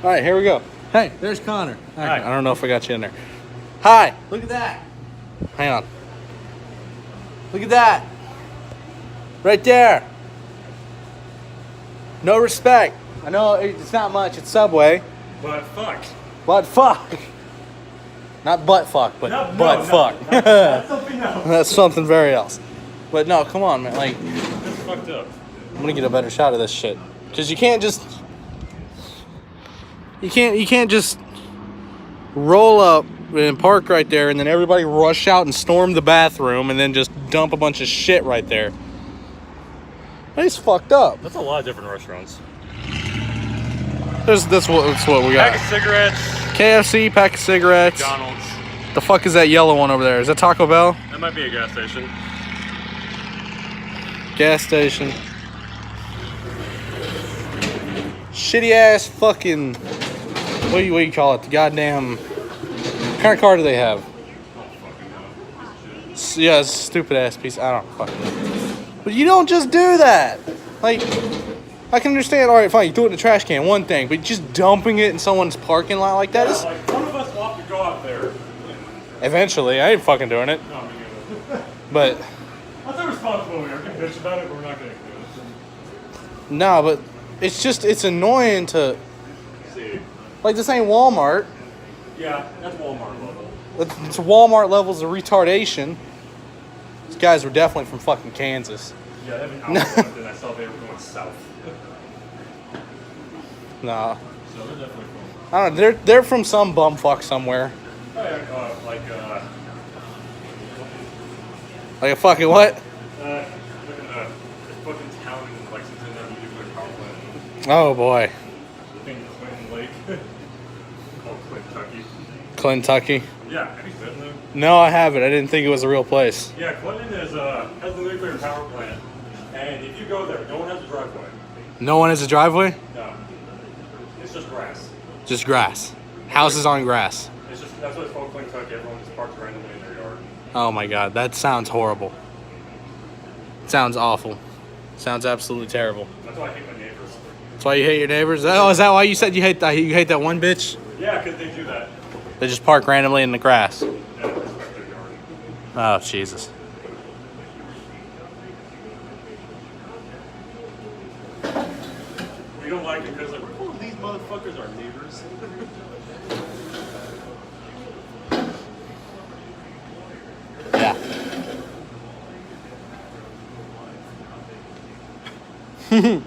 All right, here we go. Hey, there's Connor. Hi. I don't know if I got you in there. Hi. Look at that. Hang on. Look at that. Right there. No respect. I know it's not much. It's Subway. But fuck. But fuck. Not butt fuck, but butt fuck. That's something else. That's something very else. But no, come on, man. Like, That's fucked up. I'm gonna get a better shot of this shit. Cause you can't just roll up and park right there and then everybody rush out and storm the bathroom and then just dump a bunch of shit right there. It's fucked up. That's a lot of different restaurants. That's what we got. Pack of cigarettes. KFC, pack of cigarettes. McDonald's. The fuck is that yellow one over there? Is that Taco Bell? That might be a gas station. Gas station. Shitty ass fucking. What do you call it? The goddamn. What kind of car do they have? Yeah, it's a stupid ass piece. I don't fucking know. But you don't just do that. Like, I can understand. All right, fine. You threw it in the trash can, one thing. But just dumping it in someone's parking lot like that is. Like, one of us will have to go out there. Eventually, I ain't fucking doing it. No, me neither. But. That's irresponsible. We can bitch about it, but we're not going to do it. No, but it's annoying to. See. Like, this ain't Walmart. Yeah, that's Walmart level. It's Walmart levels of retardation. These guys were definitely from fucking Kansas. Yeah, they have an outlet, and I saw they were going south. Nah. So they're definitely cool. I don't know. They're from some bumfuck somewhere. Oh, yeah, Like a fucking what? look at the fucking town in Lexington that we do power plant. Oh boy. I think Clinton Lake. Called Kentucky. Kentucky. Yeah, have you been there? No, I haven't. I didn't think it was a real place. Yeah, Clinton has a nuclear power plant, and if you go there, no one has a driveway. No one has a driveway? No, it's just grass. Just grass. Houses on grass. It's just that's what it's called, Kentucky. Everyone just parks randomly in their yard. Oh my god, that sounds horrible. Sounds awful. Sounds absolutely terrible. That's why I hate my neighbors. That's why you hate your neighbors? Oh, is that why you said you hate that one bitch? Yeah, because they do that. They just park randomly in the grass. Yeah, they respect their yard. Oh, Jesus. We don't like it because like, oh, these motherfuckers are neighbors. Yeah.